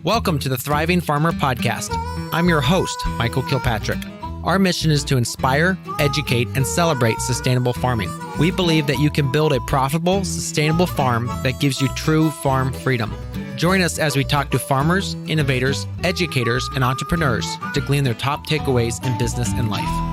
Welcome to the Thriving Farmer Podcast. I'm your host, Michael Kilpatrick. Our mission is to inspire, educate, and celebrate sustainable farming. We believe that you can build a profitable, sustainable farm that gives you true farm freedom. Join us as we talk to farmers, innovators, educators, and entrepreneurs to glean their top takeaways in business and life.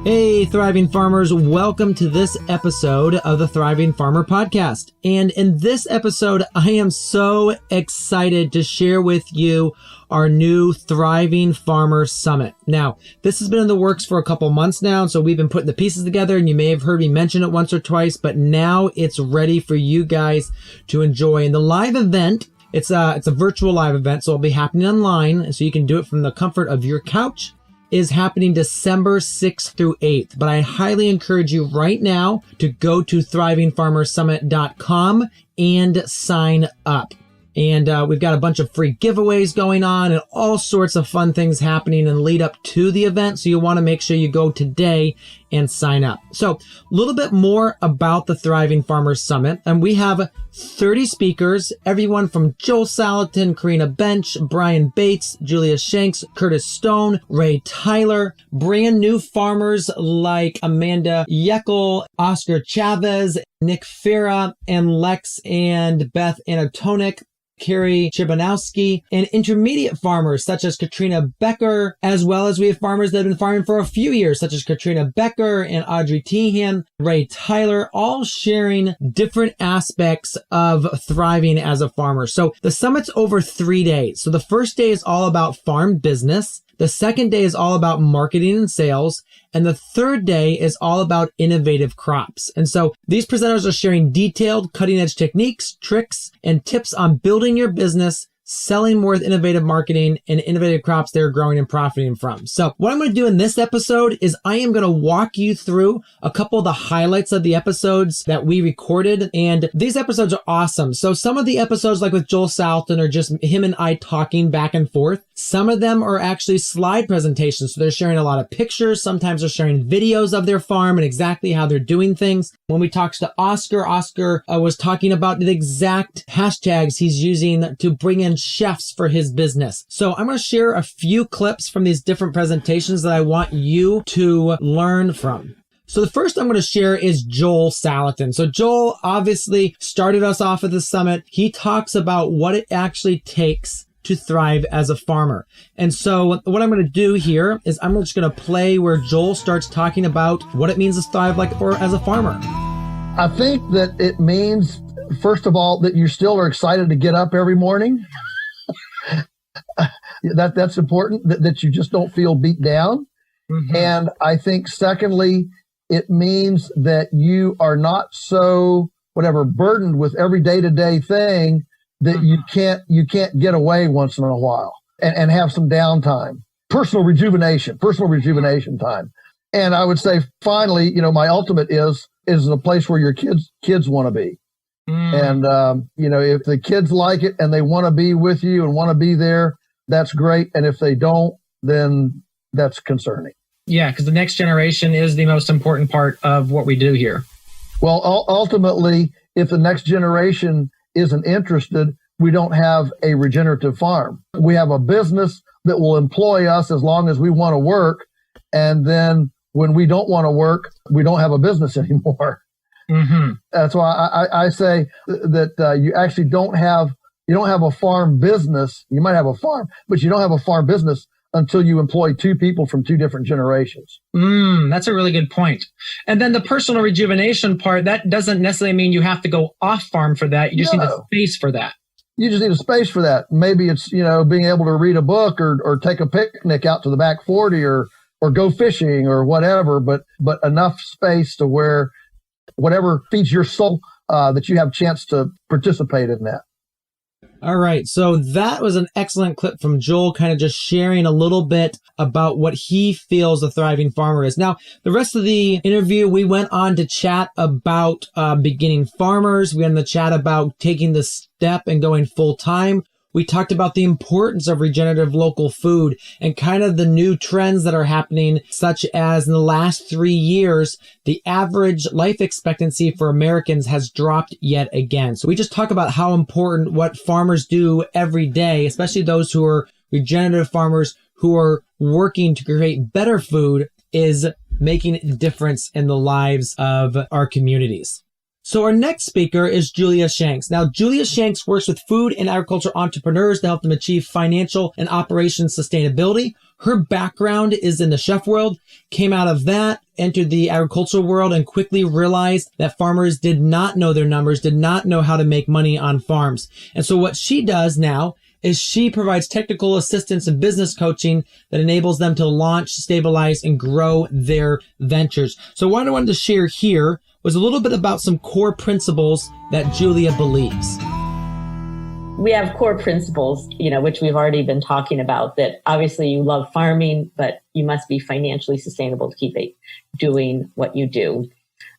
Hey, Thriving Farmers, welcome to this episode of the Thriving Farmer Podcast. And in this episode, I am so excited to share with you our new Thriving Farmer Summit. Now, this has been in the works for a couple months now, so we've been putting the pieces together, and you may have heard me mention it once or twice, but now it's ready for you guys to enjoy. And the live event, it's a virtual live event, so it'll be happening online, so you can do it from the comfort of your couch, is happening December 6th through 8th. But I highly encourage you right now to go to thrivingfarmersummit.com and sign up. And we've got a bunch of free giveaways going on and all sorts of fun things happening in lead up to the event. So you want to make sure you go today and sign up. So a little bit more about the Thriving Farmers Summit. And we have 30 speakers, everyone from Joel Salatin, Karina Bench, Brian Bates, Julia Shanks, Curtis Stone, Ray Tyler, brand new farmers like Amanda Yeckel, Oscar Chavez, Nick Farah, and Lex and Beth Anatonic, Carrie Chibanowski, and intermediate farmers such as Katrina Becker, as well as we have farmers that have been farming for a few years, such as Katrina Becker and Audrey Tehan, Ray Tyler, all sharing different aspects of thriving as a farmer. So the summit's over 3 days. So the first day is all about farm business. The second day is all about marketing and sales. And the third day is all about innovative crops. And so these presenters are sharing detailed cutting edge techniques, tricks, and tips on building your business, selling more with innovative marketing and innovative crops they're growing and profiting from. So what I'm going to do in this episode is I am going to walk you through a couple of the highlights of the episodes that we recorded. And these episodes are awesome. So some of the episodes, like with Joel Salatin, are just him and I talking back and forth. Some of them are actually slide presentations. So they're sharing a lot of pictures. Sometimes they're sharing videos of their farm and exactly how they're doing things. When we talked to Oscar was talking about the exact hashtags he's using to bring in chefs for his business. So I'm going to share a few clips from these different presentations that I want you to learn from. So the first I'm going to share is Joel Salatin. So Joel obviously started us off at the summit. He talks about what it actually takes to thrive as a farmer. And so what I'm going to do here is I'm just going to play where Joel starts talking about what it means to thrive as a farmer. I think that it means, first of all, that you still are excited to get up every morning. That's important, that you just don't feel beat down. Mm-hmm. And I think secondly, it means that you are not so burdened with every day-to-day thing that you can't get away once in a while and have some downtime. Personal rejuvenation time. And I would say finally, my ultimate is a place where your kids want to be. And, if the kids like it and they want to be with you and want to be there, that's great. And if they don't, then that's concerning. Yeah, because the next generation is the most important part of what we do here. Well, ultimately, if the next generation isn't interested, we don't have a regenerative farm. We have a business that will employ us as long as we want to work. And then when we don't want to work, we don't have a business anymore. Mm-hmm. That's why I say that you actually don't have a farm business. You might have a farm, but you don't have a farm business until you employ two people from two different generations. That's a really good point. And then the personal rejuvenation part, that doesn't necessarily mean you have to go off farm for that. You just need a space for that. You just need a space for that. Maybe it's, being able to read a book or take a picnic out to the back 40 or go fishing or whatever, but enough space to where whatever feeds your soul, that you have a chance to participate in that. All right. So that was an excellent clip from Joel, kind of just sharing a little bit about what he feels a thriving farmer is. Now, the rest of the interview, we went on to chat about beginning farmers. We went on to chat about taking the step and going full time. We talked about the importance of regenerative local food and kind of the new trends that are happening, such as in the last 3 years, the average life expectancy for Americans has dropped yet again. So we just talk about how important what farmers do every day, especially those who are regenerative farmers who are working to create better food, is making a difference in the lives of our communities. So our next speaker is Julia Shanks. Now, Julia Shanks works with food and agriculture entrepreneurs to help them achieve financial and operations sustainability. Her background is in the chef world, came out of that, entered the agricultural world, and quickly realized that farmers did not know their numbers, did not know how to make money on farms. And so what she does now is she provides technical assistance and business coaching that enables them to launch, stabilize, and grow their ventures. So what I wanted to share here was a little bit about some core principles that Julia believes. We have core principles, which we've already been talking about, that obviously you love farming, but you must be financially sustainable to keep doing what you do.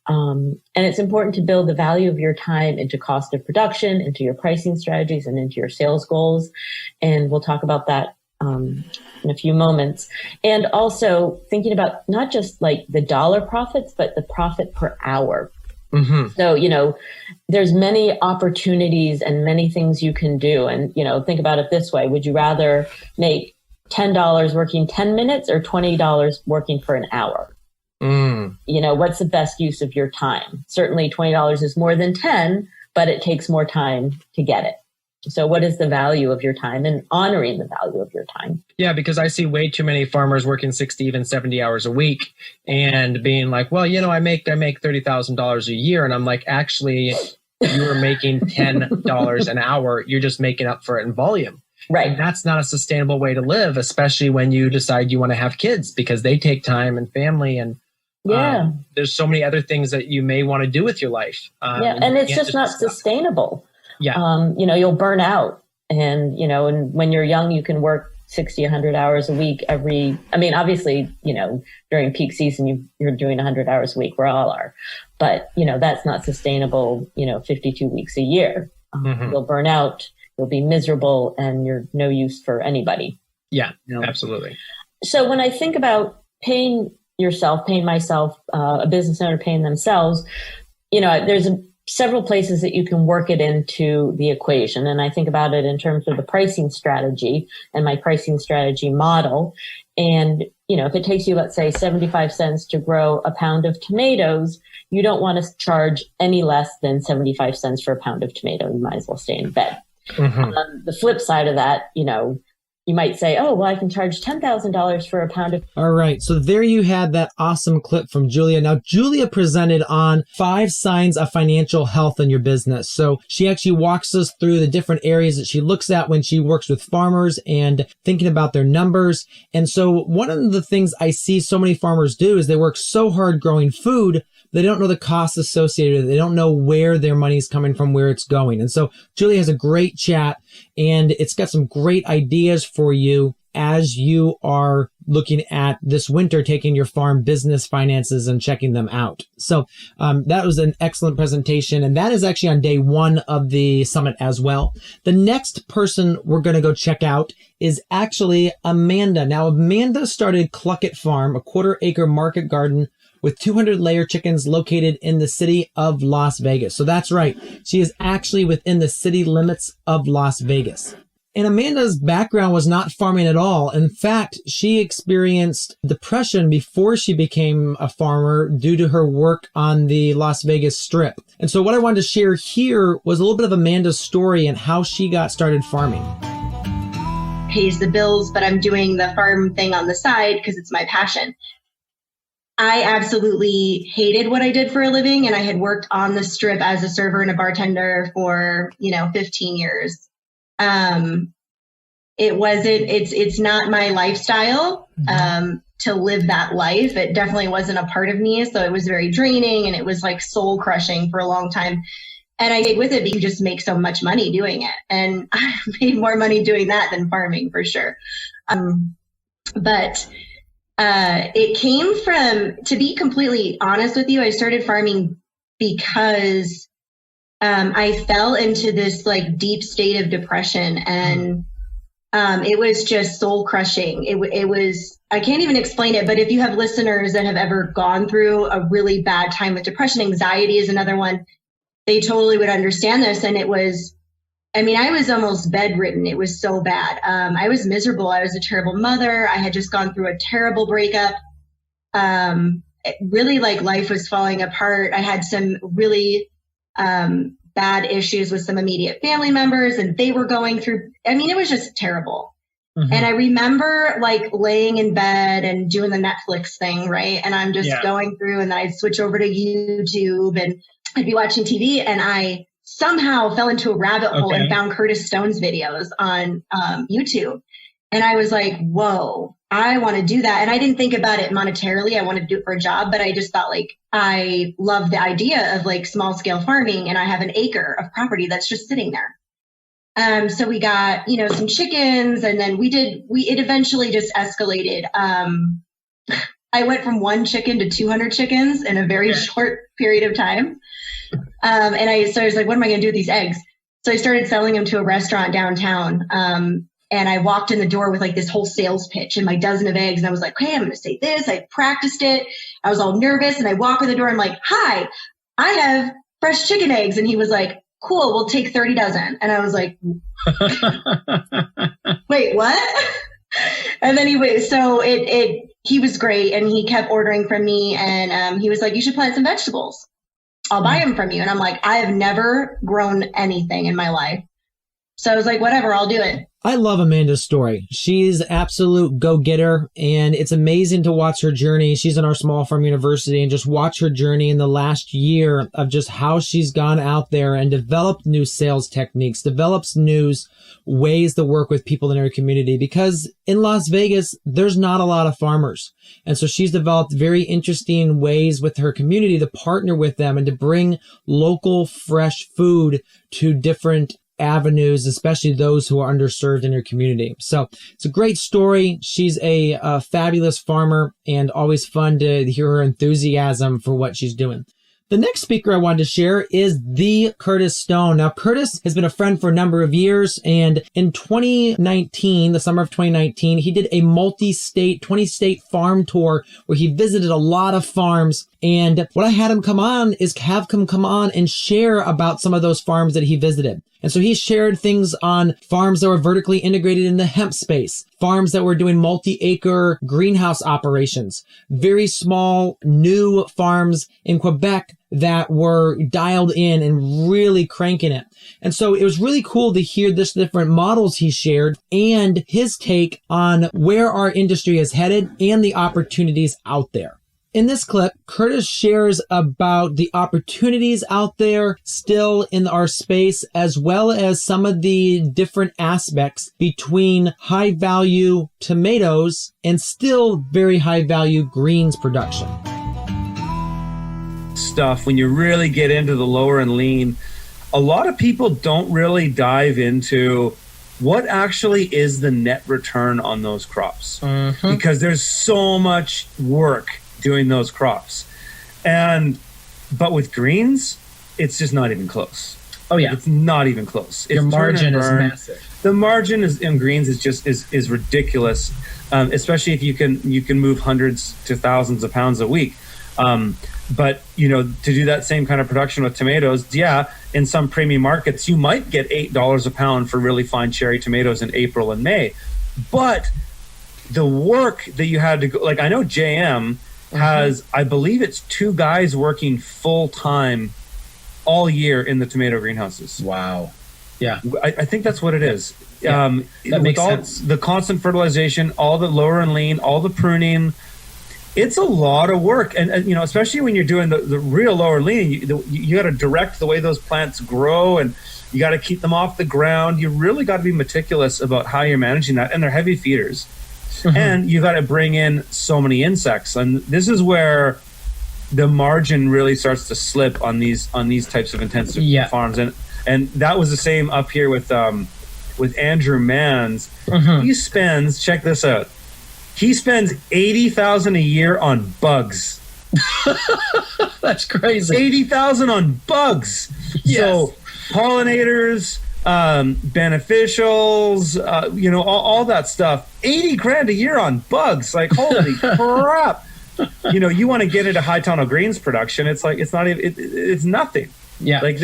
And it's important to build the value of your time into cost of production, into your pricing strategies, and into your sales goals. And we'll talk about that in a few moments. And also thinking about not just like the dollar profits, but the profit per hour. Mm-hmm. So, there's many opportunities and many things you can do. And, think about it this way. Would you rather make $10 working 10 minutes or $20 working for an hour? What's the best use of your time? Certainly $20 is more than 10, but it takes more time to get it. So what is the value of your time, and honoring the value of your time? Yeah, because I see way too many farmers working 60, even 70 hours a week and being like, well, I make $30,000 a year. And I'm like, actually, you are making $10 an hour. You're just making up for it in volume. Right. And that's not a sustainable way to live, especially when you decide you want to have kids, because they take time and family, and there's so many other things that you may want to do with your life. And it's just not sustainable. Yeah. You'll burn out, and when you're young, you can work 60, 100 hours a week obviously, during peak season, you're doing 100 hours a week. We all are, but that's not sustainable, 52 weeks a year. You'll burn out, you'll be miserable, and you're no use for anybody. Yeah, absolutely. So when I think about paying myself, a business owner paying themselves, there's several places that you can work it into the equation. And I think about it in terms of the pricing strategy and my pricing strategy model. And, if it takes you, let's say, 75 cents to grow a pound of tomatoes, you don't want to charge any less than 75 cents for a pound of tomato. You might as well stay in bed. Mm-hmm. The flip side of that, you might say, oh, well, I can charge $10,000 for a pound of... All right. So there you had that awesome clip from Julia. Now, Julia presented on 5 signs of financial health in your business. So she actually walks us through the different areas that she looks at when she works with farmers and thinking about their numbers. And so one of the things I see so many farmers do is they work so hard growing food, they don't know the costs associated with it. They don't know where their money is coming from, where it's going. And so Julia has a great chat, and it's got some great ideas for you as you are looking at this winter, taking your farm business finances and checking them out. So that was an excellent presentation. And that is actually on day 1 of the summit as well. The next person we're going to go check out is actually Amanda. Now, Amanda started Cluckett Farm, a 1/4-acre market garden with 200 layer chickens located in the city of Las Vegas. So that's right. She is actually within the city limits of Las Vegas. And Amanda's background was not farming at all. In fact, she experienced depression before she became a farmer due to her work on the Las Vegas Strip. And so what I wanted to share here was a little bit of Amanda's story and how she got started farming. Pays the bills, but I'm doing the farm thing on the side because it's my passion. I absolutely hated what I did for a living, and I had worked on the Strip as a server and a bartender for, 15 years. It's not my lifestyle, to live that life. It definitely wasn't a part of me. So it was very draining, and it was like soul crushing for a long time. And I stayed with it because you just make so much money doing it. And I made more money doing that than farming for sure. It came from, to be completely honest with you, I started farming because I fell into this like deep state of depression, and it was just soul crushing. It was, I can't even explain it, but if you have listeners that have ever gone through a really bad time with depression, anxiety is another one, they totally would understand this. And it was, I mean, I was almost bedridden. It was so bad. I was miserable. I was a terrible mother. I had just gone through a terrible breakup. Really like life was falling apart. I had some really bad issues with some immediate family members, and they were going through, I mean, it was just terrible. And I remember like laying in bed and doing the Netflix thing, right? And I'm just going through, and then I'd switch over to YouTube and I'd be watching TV, and I somehow fell into a rabbit hole and found Curtis Stone's videos on YouTube. And I was like, whoa, I want to do that. And I didn't think about it monetarily. I wanted to do it for a job, but I just thought like, I love the idea of like small scale farming, and I have an acre of property that's just sitting there. So we got, you know, some chickens, and then it eventually just escalated. I went from 1 chicken to 200 chickens in a very short period of time. So I was like, what am I going to do with these eggs? So I started selling them to a restaurant downtown. And I walked in the door with like this whole sales pitch and my dozen of eggs. And I was like, okay, I'm going to say this. I practiced it. I was all nervous. And I walk in the door. I'm like, hi, I have fresh chicken eggs. And he was like, cool, we'll take 30 dozen. And I was like, wait, what? And then he was great. And he kept ordering from me. And he was like, you should plant some vegetables. I'll buy them from you. And I'm like, I have never grown anything in my life. So I was like, whatever, I'll do it. I love Amanda's story. She's absolute go-getter, and it's amazing to watch her journey. She's in our small farm university, and just watch her journey in the last year of just how she's gone out there and developed new sales techniques, develops new ways to work with people in her community, because in Las Vegas, there's not a lot of farmers. And so she's developed very interesting ways with her community to partner with them and to bring local fresh food to different avenues, especially those who are underserved in your community. So it's a great story. She's a fabulous farmer, and always fun to hear her enthusiasm for what she's doing. The next speaker I wanted to share is the Curtis Stone. Now, Curtis has been a friend for a number of years, and in 2019, the summer of 2019, he did a 20-state farm tour where he visited a lot of farms. And what I had him come on is have him come on and share about some of those farms that he visited. And so he shared things on farms that were vertically integrated in the hemp space, farms that were doing multi-acre greenhouse operations, very small new farms in Quebec that were dialed in and really cranking it. And so it was really cool to hear this different models he shared and his take on where our industry is headed and the opportunities out there. In this clip, Curtis shares about the opportunities out there still in our space, as well as some of the different aspects between high value tomatoes and still very high value greens production. Stuff, when you really get into the lower and lean, a lot of people don't really dive into what actually is the net return on those crops, because there's so much work doing those crops. But with greens, it's just not even close. Oh yeah. It's not even close. Your margin is massive. The margin in greens is ridiculous, especially if you can move hundreds to thousands of pounds a week. But to do that same kind of production with tomatoes, in some premium markets, you might get $8 a pound for really fine cherry tomatoes in April and May. But the work that you had to go, like I know JM has, I believe it's 2 guys working full time all year in the tomato greenhouses. Wow. Yeah. I think that's what it is. Yeah, that makes sense. The constant fertilization, all the lower and lean, all the pruning, it's a lot of work. And especially when you're doing the real lower lean, you got to direct the way those plants grow, and you got to keep them off the ground. You really got to be meticulous about how you're managing that. And they're heavy feeders. And you got to bring in so many insects, and this is where the margin really starts to slip on these types of intensive farms. And that was the same up here with Andrew Manns. He spends, check this out, he spends $80,000 a year on bugs. That's crazy. 80,000 on bugs. Yes. So pollinators, beneficials, all that stuff. 80 grand a year on bugs. Like, holy crap. You want to get into high tunnel greens production. It's like, it's not even, it's nothing. Yeah. Like,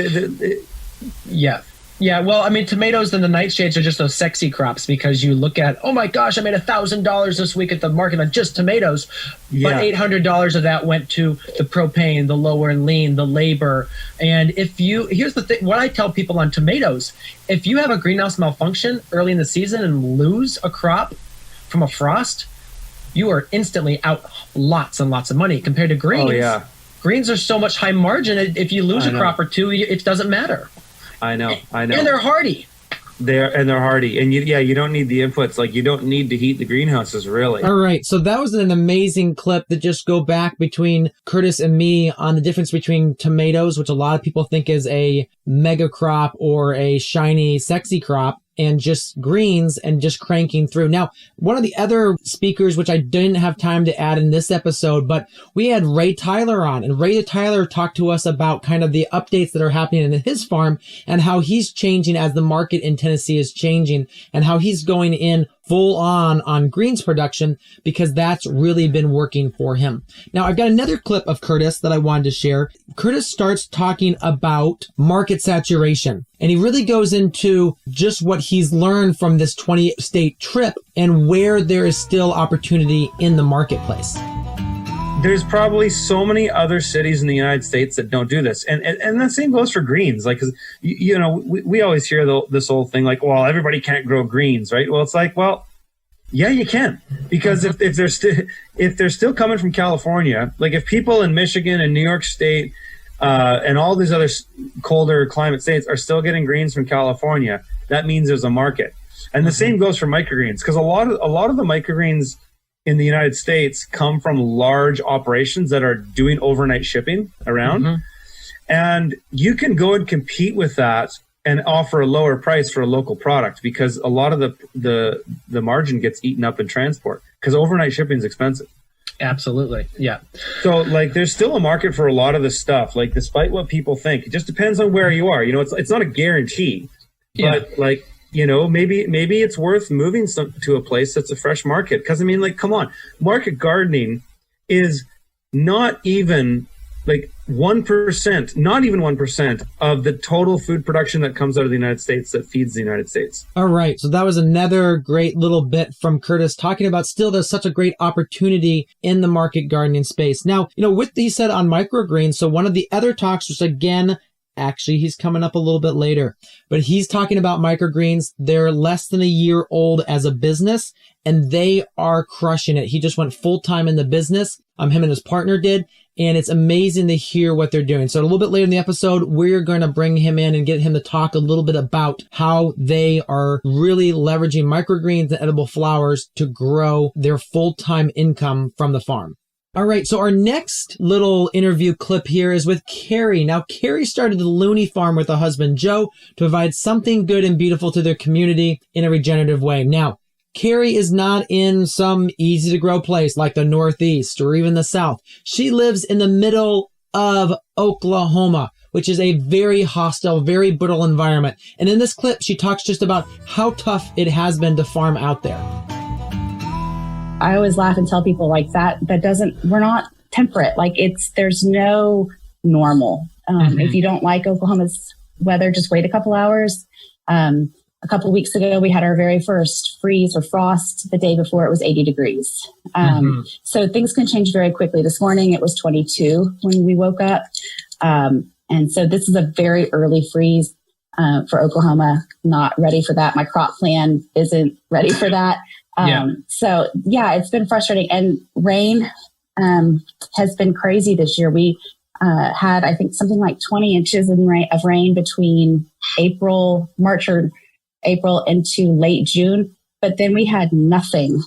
yeah. Yeah, well, I mean, tomatoes and the nightshades are just those sexy crops because you look at, oh my gosh, I made $1,000 this week at the market on just tomatoes, but $800 of that went to the propane, the lower and lean, the labor. And here's the thing, what I tell people on tomatoes, if you have a greenhouse malfunction early in the season and lose a crop from a frost, you are instantly out lots and lots of money compared to greens. Oh, yeah. Greens are so much high margin. If you lose a crop or two, it doesn't matter. I know. And they're hardy. They're hardy. And you don't need the inputs. Like, you don't need to heat the greenhouses, really. All right. So that was an amazing clip that just go back between Curtis and me on the difference between tomatoes, which a lot of people think is a mega crop or a shiny, sexy crop, and just greens and just cranking through. Now, one of the other speakers, which I didn't have time to add in this episode, but we had Ray Tyler on, and Ray Tyler talked to us about kind of the updates that are happening in his farm and how he's changing as the market in Tennessee is changing and how he's going in full on greens production because that's really been working for him. Now, I've got another clip of Curtis that I wanted to share. Curtis starts talking about market saturation, and he really goes into just what he's learned from this 20-state trip and where there is still opportunity in the marketplace. There's probably so many other cities in the United States that don't do this. And the same goes for greens. Like, 'cause, we always hear this whole thing like, well, everybody can't grow greens, right? Well, it's like, well, yeah, you can. Because if they're still coming from California, like if people in Michigan and New York State and all these other colder climate states are still getting greens from California, that means there's a market. And the same goes for microgreens, because a lot of the microgreens in the United States come from large operations that are doing overnight shipping around. And you can go and compete with that and offer a lower price for a local product because a lot of the margin gets eaten up in transport because overnight shipping is expensive. Absolutely. Yeah. So like there's still a market for a lot of this stuff, like despite what people think. It just depends on where you are. It's not a guarantee. But like, maybe it's worth moving to a place that's a fresh market. Because, I mean, like, come on. Market gardening is not even like 1%, not even 1% of the total food production that comes out of the United States that feeds the United States. All right. So that was another great little bit from Curtis talking about still there's such a great opportunity in the market gardening space. Now, with he said on microgreens, so one of the other talks, which again, actually, he's coming up a little bit later, but he's talking about microgreens. They're less than a year old as a business, and they are crushing it. He just went full-time in the business. Him and his partner did, and it's amazing to hear what they're doing. So a little bit later in the episode, we're going to bring him in and get him to talk a little bit about how they are really leveraging microgreens and edible flowers to grow their full-time income from the farm. All right, so our next little interview clip here is with Carrie. Now, Carrie started the Looney Farm with her husband, Joe, to provide something good and beautiful to their community in a regenerative way. Now, Carrie is not in some easy-to-grow place like the Northeast or even the South. She lives in the middle of Oklahoma, which is a very hostile, very brutal environment. And in this clip, she talks just about how tough it has been to farm out there. I always laugh and tell people like we're not temperate. Like there's no normal. If you don't like Oklahoma's weather, just wait a couple hours. A couple of weeks ago, we had our very first freeze or frost. The day before it was 80 degrees. So things can change very quickly. This morning it was 22 when we woke up. And so this is a very early freeze for Oklahoma. Not ready for that. My crop plan isn't ready for that. So it's been frustrating, and rain has been crazy this year. We had, I think, something like 20 inches of rain between March or April into late June, but then we had nothing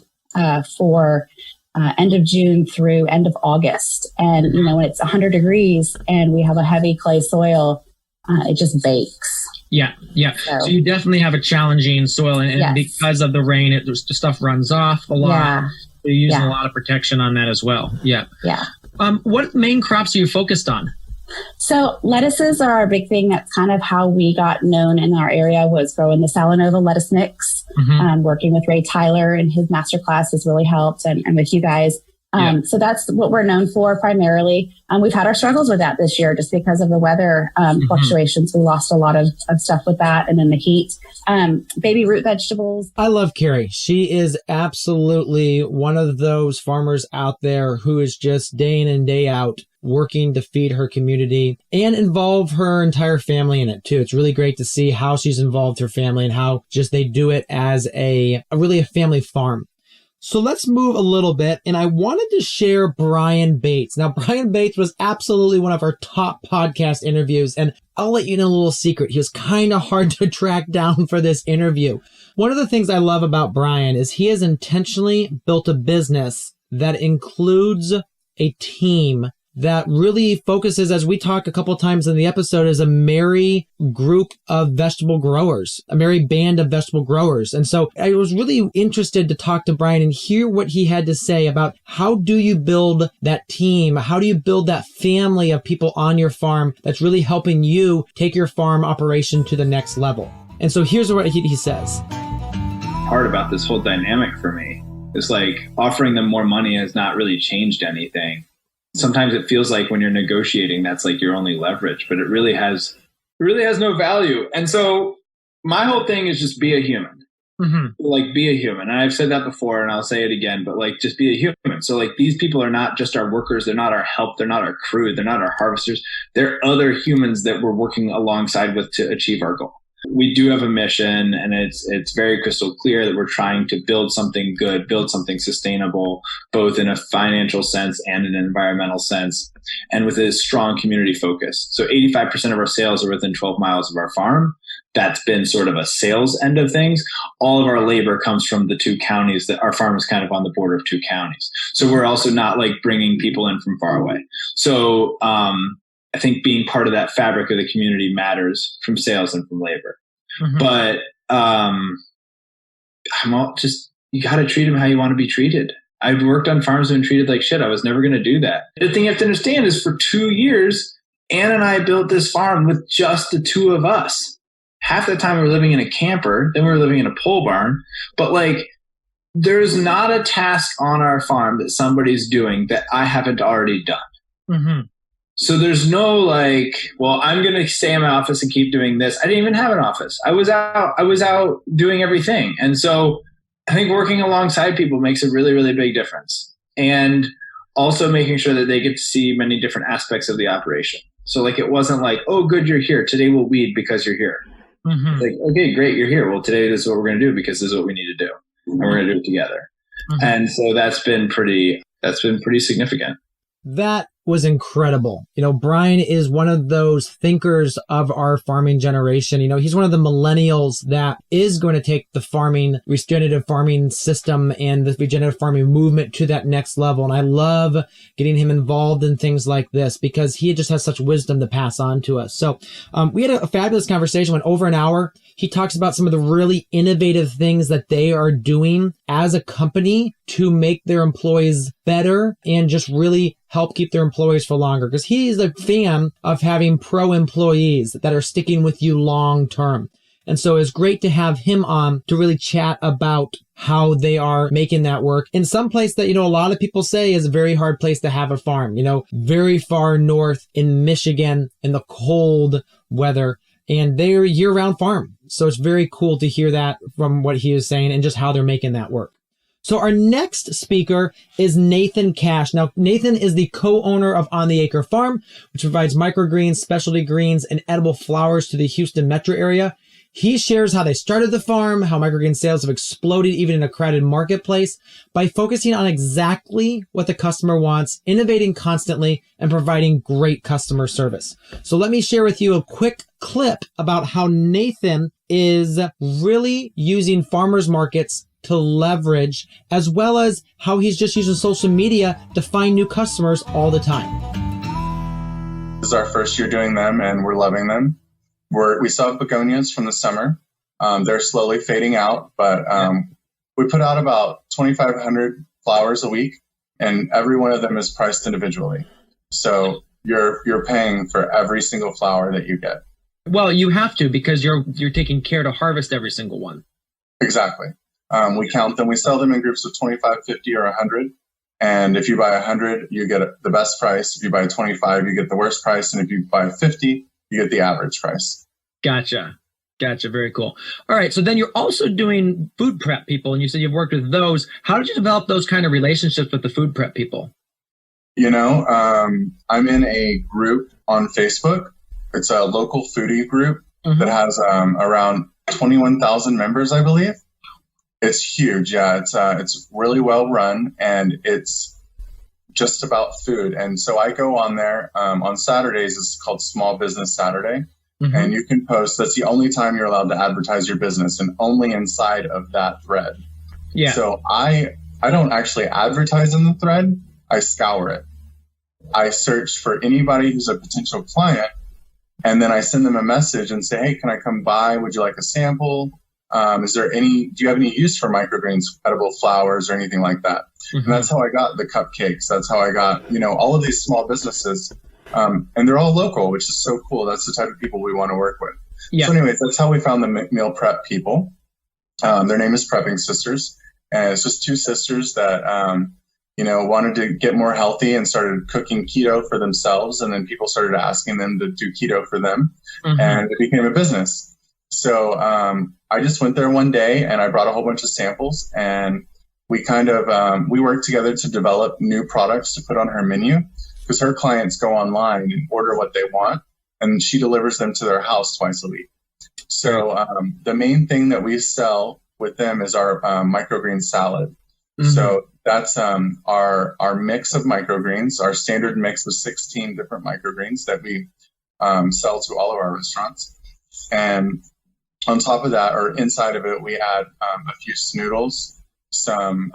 for end of June through end of August. And when it's 100 degrees and we have a heavy clay soil, it just bakes. Yeah. So you definitely have a challenging soil, and because of the rain, the stuff runs off a lot. So you're using a lot of protection on that as well. Yeah. What main crops are you focused on? So lettuces are our big thing. That's kind of how we got known in our area, was growing the Salanova lettuce mix. Working with Ray Tyler and his masterclass has really helped, and with you guys. So that's what we're known for primarily. We've had our struggles with that this year just because of the weather fluctuations. We lost a lot of stuff with that, and then the heat. Baby root vegetables. I love Carrie. She is absolutely one of those farmers out there who is just day in and day out working to feed her community and involve her entire family in it too. It's really great to see how she's involved her family and how just they do it as a really a family farm. So let's move a little bit, and I wanted to share Brian Bates. Now, Brian Bates was absolutely one of our top podcast interviews, and I'll let you know a little secret. He was kind of hard to track down for this interview. One of the things I love about Brian is he has intentionally built a business that includes a team that really focuses, as we talk a couple of times in the episode, as a merry group of vegetable growers, a merry band of vegetable growers. And so I was really interested to talk to Brian and hear what he had to say about how do you build that team? How do you build that family of people on your farm that's really helping you take your farm operation to the next level? And so here's what he says. Hard about this whole dynamic for me is like offering them more money has not really changed anything. Sometimes it feels like when you're negotiating, that's like your only leverage, but it really has no value. And so my whole thing is just be a human, like be a human. And I've said that before and I'll say it again, but like, just be a human. So like these people are not just our workers. They're not our help. They're not our crew. They're not our harvesters. They're other humans that we're working alongside with to achieve our goal. We do have a mission, and it's very crystal clear that we're trying to build something good, build something sustainable, both in a financial sense and in an environmental sense, and with a strong community focus. So 85% of our sales are within 12 miles of our farm. That's been sort of a sales end of things. All of our labor comes from the two counties that our farm is kind of on the border of two counties. So we're also not like bringing people in from far away. So, I think being part of that fabric of the community matters from sales and from labor. But you got to treat them how you want to be treated. I've worked on farms and been treated like shit. I was never going to do that. The thing you have to understand is for 2 years, Ann and I built this farm with just the two of us. Half the time we were living in a camper, then we were living in a pole barn. But like, there's not a task on our farm that somebody's doing that I haven't already done. So there's no like, well, I'm going to stay in my office and keep doing this. I didn't even have an office. I was out doing everything. And so I think working alongside people makes a really, really big difference. And also making sure that they get to see many different aspects of the operation. So like, it wasn't like, oh, good, you're here. Today we'll weed because you're here. Like, okay, great, you're here. Well, today this is what we're going to do because this is what we need to do. And we're going to do it together. And so that's been pretty significant. That was incredible. You know, Brian is one of those thinkers of our farming generation. You know, he's one of the millennials that is going to take the regenerative farming system and the regenerative farming movement to that next level. And I love getting him involved in things like this because he just has such wisdom to pass on to us. So we had a fabulous conversation, went over an hour. He talks about some of the really innovative things that they are doing as a company to make their employees better and just really help keep their employees for longer, because he's a fan of having pro employees that are sticking with you long term. And so it's great to have him on to really chat about how they are making that work in some place that, you know, a lot of people say is a very hard place to have a farm, you know, very far north in Michigan in the cold weather, and they're a year-round farm. So it's very cool to hear that from what he was saying and just how they're making that work. So our next speaker is Nathan Cash. Now, Nathan is the co-owner of On the Acre Farm, which provides microgreens, specialty greens, and edible flowers to the Houston metro area. He shares how they started the farm, how microgreen sales have exploded even in a crowded marketplace by focusing on exactly what the customer wants, innovating constantly, and providing great customer service. So let me share with you a quick clip about how Nathan is really using farmers markets to leverage, as well as how he's just using social media to find new customers all the time. This is our first year doing them, and we're loving them. We still have begonias from the summer. They're slowly fading out, but we put out about 2,500 flowers a week. and every one of them is priced individually. So you're paying for every single flower that you get. Well, you have to, because you're taking care to harvest every single one. Exactly. We count them. We sell them in groups of 25, 50, or 100. And if you buy 100, you get the best price. If you buy 25, you get the worst price. And if you buy 50, you get the average price. Gotcha. Very cool. All right. So then you're also doing food prep people, and you said you've worked with those. How did you develop those kind of relationships with the food prep people? I'm in a group on Facebook. It's a local foodie group that has around 21,000 members, I believe. It's huge. Yeah, it's really well run, and it's just about food. And so I go on there on Saturdays. It's called Small Business Saturday. And you can post. That's the only time you're allowed to advertise your business, and only inside of that thread. Yeah. So I don't actually advertise in the thread. I scour it. I search for anybody who's a potential client, and then I send them a message and say, hey, can I come by? Would you like a sample? Do you have any use for microgreens, edible flowers, or anything like that? And that's how I got the cupcakes. That's how I got, all of these small businesses. And they're all local, which is so cool. That's the type of people we want to work with. Yeah. So anyways, that's how we found the meal prep people. Their name is Prepping Sisters. And it's just two sisters that, wanted to get more healthy and started cooking keto for themselves. And then people started asking them to do keto for them. And it became a business. So I just went there one day and I brought a whole bunch of samples, and we we worked together to develop new products to put on her menu, because her clients go online and order what they want, and she delivers them to their house twice a week. So the main thing that we sell with them is our microgreen salad. So that's our mix of microgreens, our standard mix of 16 different microgreens that we sell to all of our restaurants. And on top of that, or inside of it, we add a few snoodles, some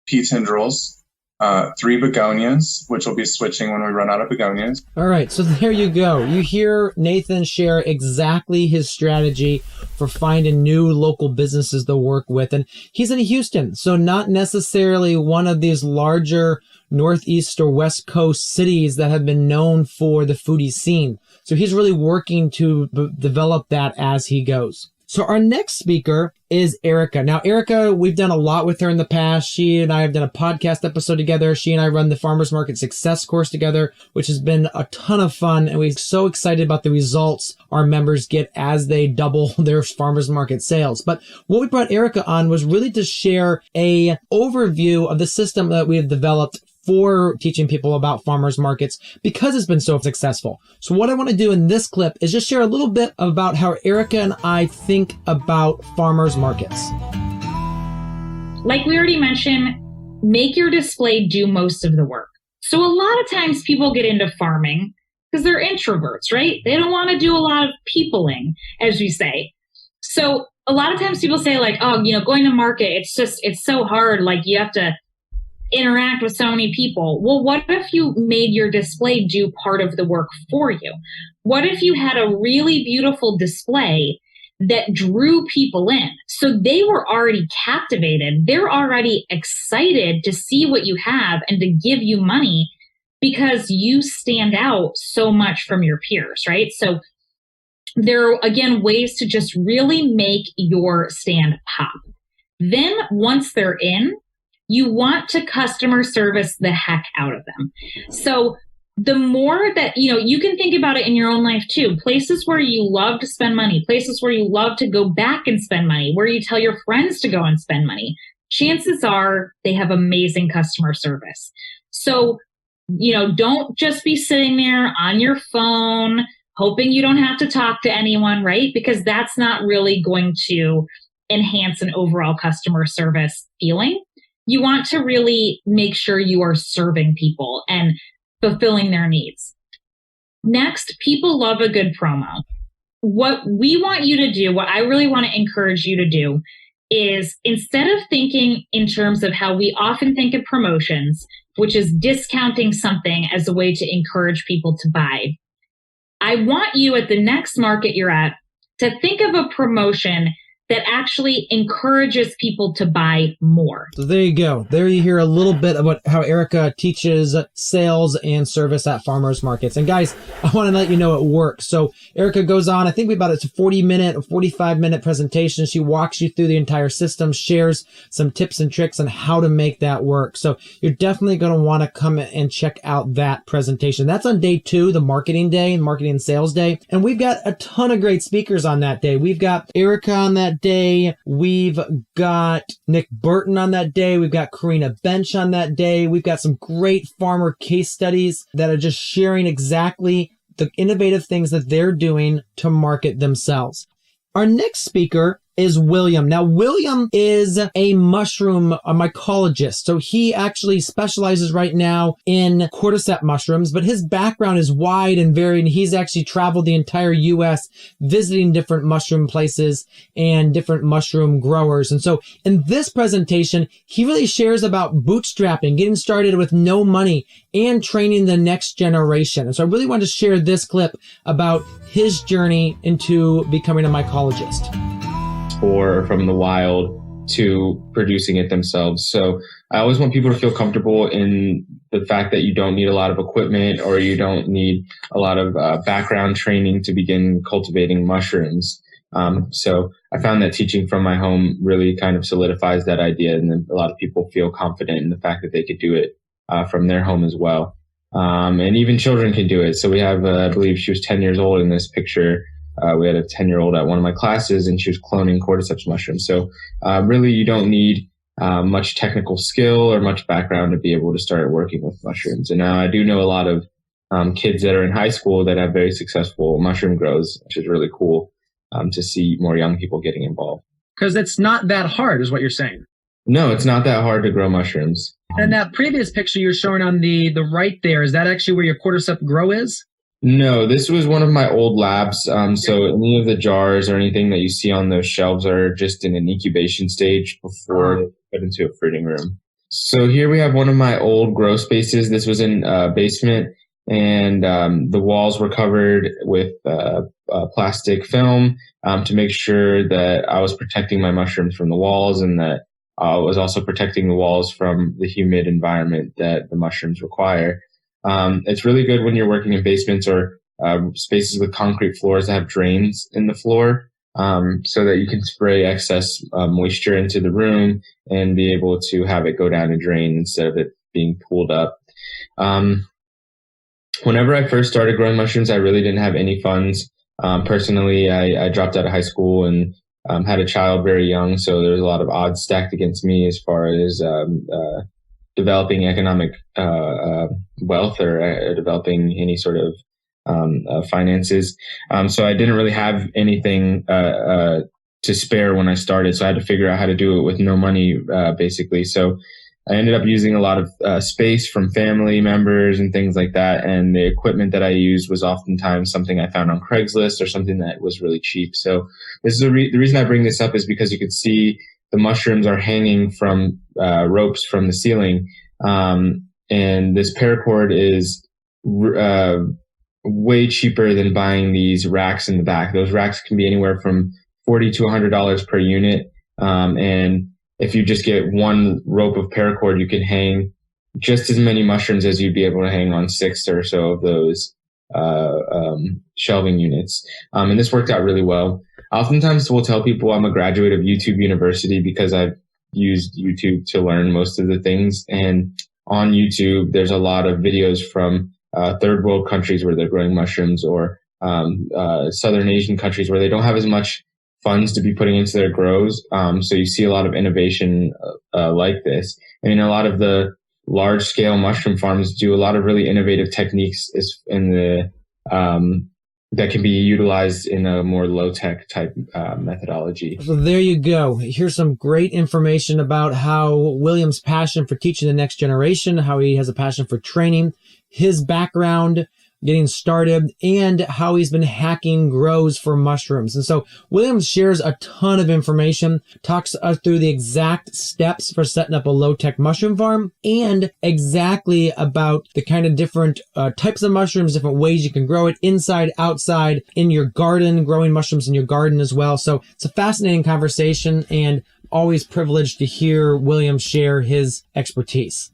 pea tendrils, 3 begonias, which will be switching when we run out of begonias. All right, so there you go. You hear Nathan share exactly his strategy for finding new local businesses to work with. And he's in Houston, so not necessarily one of these larger Northeast or West Coast cities that have been known for the foodie scene. So he's really working to develop that as he goes. So our next speaker is Erica. Now, Erica, we've done a lot with her in the past. She and I have done a podcast episode together. She and I run the Farmers Market Success course together, which has been a ton of fun. And we're so excited about the results our members get as they double their farmers market sales. But what we brought Erica on was really to share a overview of the system that we have developed for teaching people about farmers markets, because it's been so successful. So what I want to do in this clip is just share a little bit about how Erica and I think about farmers markets. Like we already mentioned, make your display do most of the work. So a lot of times people get into farming because they're introverts, right? They don't want to do a lot of peopling, as we say. So a lot of times people say like, oh, going to market, it's so hard. Like you have to interact with so many people. Well, what if you made your display do part of the work for you? What if you had a really beautiful display that drew people in? So they were already captivated. They're already excited to see what you have and to give you money because you stand out so much from your peers, right? So there are, again, ways to just really make your stand pop. Then once they're in, you want to customer service the heck out of them. So the more that, you can think about it in your own life too. Places where you love to spend money, places where you love to go back and spend money, where you tell your friends to go and spend money, chances are they have amazing customer service. So, don't just be sitting there on your phone, hoping you don't have to talk to anyone, right? Because that's not really going to enhance an overall customer service feeling. You want to really make sure you are serving people and fulfilling their needs. Next, people love a good promo. What we want you to do, what I really want to encourage you to do, is instead of thinking in terms of how we often think of promotions, which is discounting something as a way to encourage people to buy, I want you at the next market you're at to think of a promotion that actually encourages people to buy more. So there you go. There you hear a little bit about how Erica teaches sales and service at farmers markets. And guys, I want to let you know it works. So Erica goes on, I think about it's a 40-minute or 45-minute presentation. She walks you through the entire system, shares some tips and tricks on how to make that work. So you're definitely going to want to come and check out that presentation. That's on day 2, the marketing day and marketing and sales day. And we've got a ton of great speakers on that day. We've got Erica on that day. We've got Nick Burton on that day. We've got Karina Bench on that day. We've got some great farmer case studies that are just sharing exactly the innovative things that they're doing to market themselves. Our next speaker is William. Now, William is a mushroom mycologist. So he actually specializes right now in cordyceps mushrooms, but his background is wide and varied. And he's actually traveled the entire U.S. visiting different mushroom places and different mushroom growers. And so in this presentation, he really shares about bootstrapping, getting started with no money, and training the next generation. And so I really wanted to share this clip about his journey into becoming a mycologist. Or from the wild to producing it themselves. So I always want people to feel comfortable in the fact that you don't need a lot of equipment or you don't need a lot of background training to begin cultivating mushrooms. So I found that teaching from my home really kind of solidifies that idea, and then a lot of people feel confident in the fact that they could do it from their home as well. And even children can do it. So we have, I believe she was 10 years old in this picture. We had a 10-year-old at one of my classes, and she was cloning cordyceps mushrooms. So really, you don't need much technical skill or much background to be able to start working with mushrooms. And now I do know a lot of kids that are in high school that have very successful mushroom grows, which is really cool to see more young people getting involved. Because it's not that hard, is what you're saying. No, it's not that hard to grow mushrooms. And that previous picture you're showing on the right there, is that actually where your cordyceps grow is? No, this was one of my old labs. So any of the jars or anything that you see on those shelves are just in an incubation stage before they put into a fruiting room. So here we have one of my old grow spaces. This was in a basement, and the walls were covered with plastic film to make sure that I was protecting my mushrooms from the walls, and that I was also protecting the walls from the humid environment that the mushrooms require. It's really good when you're working in basements or spaces with concrete floors that have drains in the floor, so that you can spray excess moisture into the room and be able to have it go down a drain instead of it being pooled up. Whenever I first started growing mushrooms, I really didn't have any funds. Personally, I dropped out of high school and had a child very young, so there was a lot of odds stacked against me as far as developing economic wealth or developing any sort of finances. So I didn't really have anything to spare when I started. So I had to figure out how to do it with no money, basically. So I ended up using a lot of space from family members and things like that. And the equipment that I used was oftentimes something I found on Craigslist or something that was really cheap. So this is the reason I bring this up is because you could see the mushrooms are hanging from ropes from the ceiling. And this paracord is way cheaper than buying these racks in the back. Those racks can be anywhere from $40 to $100 per unit. And if you just get one rope of paracord, you can hang just as many mushrooms as you'd be able to hang on 6 or so of those shelving units. And this worked out really well. Oftentimes we'll tell people I'm a graduate of YouTube University because I've used YouTube to learn most of the things. And on YouTube, there's a lot of videos from third world countries where they're growing mushrooms, or Southern Asian countries where they don't have as much funds to be putting into their grows. So you see a lot of innovation like this. I mean, a lot of the large scale mushroom farms do a lot of really innovative techniques in the that can be utilized in a more low-tech type methodology. So there you go. Here's some great information about how William's passion for teaching the next generation, how he has a passion for training, his background, getting started, and how he's been hacking grows for mushrooms. And so William shares a ton of information, talks us through the exact steps for setting up a low-tech mushroom farm, and exactly about the kind of different types of mushrooms, different ways you can grow it inside, outside, in your garden, growing mushrooms in your garden as well. So it's a fascinating conversation, and always privileged to hear William share his expertise.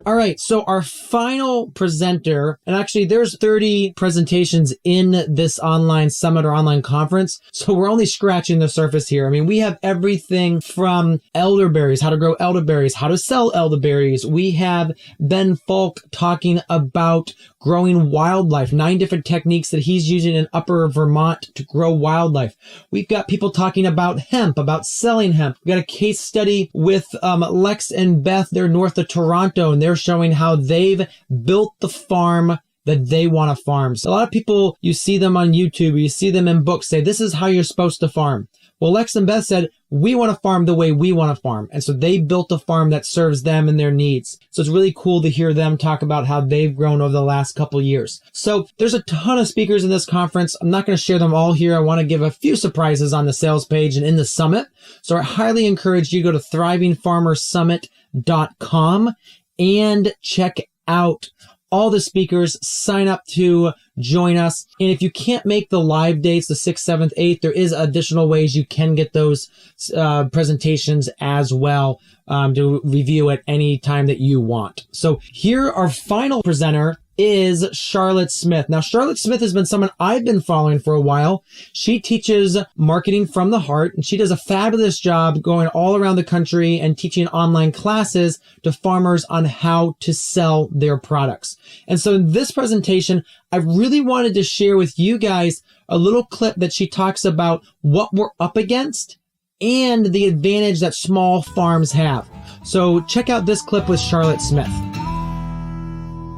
All right, so our final presenter, and actually there's 30 presentations in this online summit or online conference, so we're only scratching the surface here. I mean, we have everything from elderberries, how to grow elderberries, how to sell elderberries. We have Ben Falk talking about growing wildlife, 9 different techniques that he's using in Upper Vermont to grow wildlife. We've got people talking about hemp, about selling hemp. We've got a case study with Lex and Beth. They're north of Toronto, and they're showing how they've built the farm that they want to farm. So a lot of people, you see them on YouTube, you see them in books, say, this is how you're supposed to farm. Well, Lex and Beth said, we want to farm the way we want to farm. And so they built a farm that serves them and their needs. So it's really cool to hear them talk about how they've grown over the last couple years. So there's a ton of speakers in this conference. I'm not going to share them all here. I want to give a few surprises on the sales page and in the summit. So I highly encourage you to go to thrivingfarmersummit.com and check out all the speakers, sign up to join us. And if you can't make the live dates, the 6th, 7th, 8th, there is additional ways you can get those presentations as well to review at any time that you want. So here, our final presenter is Charlotte Smith. Now, Charlotte Smith has been someone I've been following for a while. She teaches marketing from the heart, and she does a fabulous job going all around the country and teaching online classes to farmers on how to sell their products. And so in this presentation, I really wanted to share with you guys a little clip that she talks about what we're up against and the advantage that small farms have. So check out this clip with Charlotte Smith.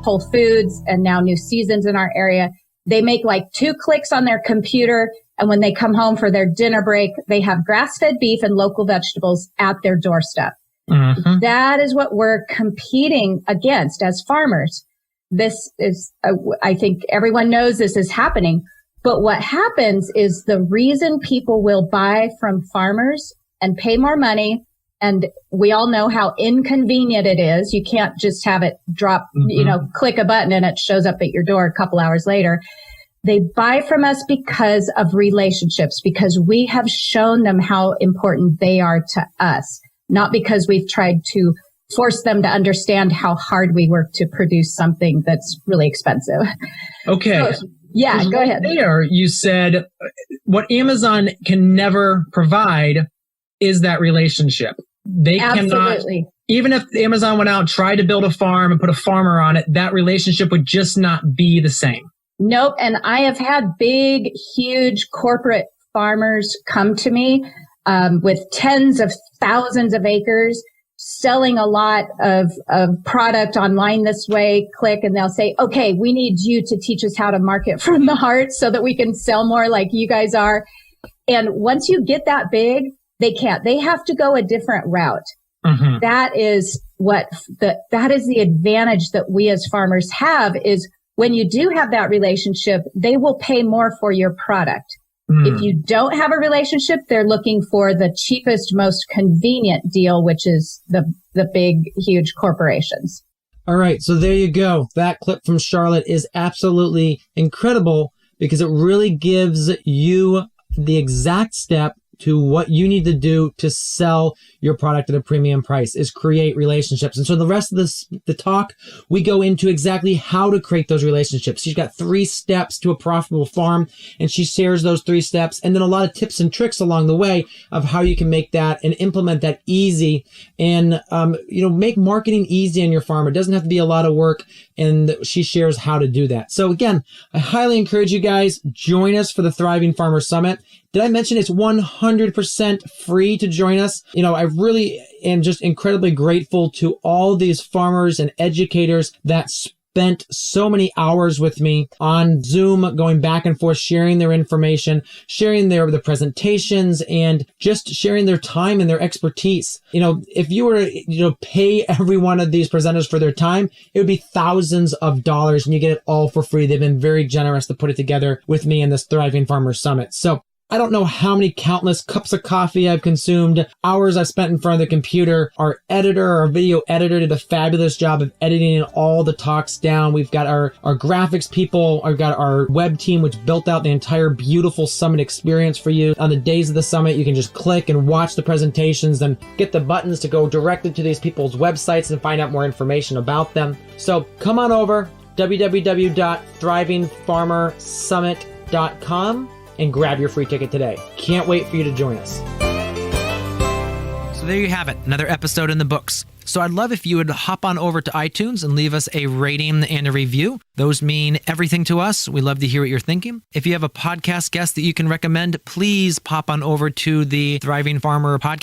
Whole Foods and now New Seasons in our area, they make like 2 clicks on their computer, and when they come home for their dinner break, they have grass-fed beef and local vegetables at their doorstep. Mm-hmm. That is what we're competing against as farmers. This is, I think everyone knows this is happening, but what happens is the reason people will buy from farmers and pay more money, and we all know how inconvenient it is. You can't just have it drop, click a button and it shows up at your door a couple hours later. They buy from us because of relationships, because we have shown them how important they are to us, not because we've tried to force them to understand how hard we work to produce something that's really expensive. Okay. So, yeah, go ahead. There, you said what Amazon can never provide is that relationship. They Absolutely. cannot, even if Amazon went out and tried to build a farm and put a farmer on it, that relationship would just not be the same. Nope. And I have had big, huge corporate farmers come to me with tens of thousands of acres, selling a lot of product online this way, click, and they'll say, okay, we need you to teach us how to market from the heart so that we can sell more like you guys are. And once you get that big, they can't. They have to go a different route. Mm-hmm. That is that is the advantage that we as farmers have, is when you do have that relationship, they will pay more for your product. If you don't have a relationship, they're looking for the cheapest, most convenient deal, which is the big, huge corporations. All right. So there you go. That clip from Charlotte is absolutely incredible because it really gives you the exact step to what you need to do to sell your product at a premium price, is create relationships. And so the rest of the talk, we go into exactly how to create those relationships. She's got 3 steps to a profitable farm, and she shares those 3 steps, and then a lot of tips and tricks along the way of how you can make that and implement that easy and, make marketing easy on your farm. It doesn't have to be a lot of work, and she shares how to do that. So again, I highly encourage you guys, join us for the Thriving Farmer Summit. Did I mention it's 100% free to join us? I really am just incredibly grateful to all these farmers and educators that spent so many hours with me on Zoom, going back and forth, sharing their information, sharing the presentations, and just sharing their time and their expertise. If you were to pay every one of these presenters for their time, it would be thousands of dollars, and you get it all for free. They've been very generous to put it together with me in this Thriving Farmer Summit. So I don't know how many countless cups of coffee I've consumed, hours I've spent in front of the computer. Our editor, our video editor, did a fabulous job of editing all the talks down. We've got our graphics people, I've got our web team, which built out the entire beautiful summit experience for you. On the days of the summit, you can just click and watch the presentations, then get the buttons to go directly to these people's websites and find out more information about them. So come on over, www.thrivingfarmersummit.com. and grab your free ticket today. Can't wait for you to join us. So there you have it, another episode in the books. So I'd love if you would hop on over to iTunes and leave us a rating and a review. Those mean everything to us. We love to hear what you're thinking. If you have a podcast guest that you can recommend, please pop on over to the Thriving Farmer podcast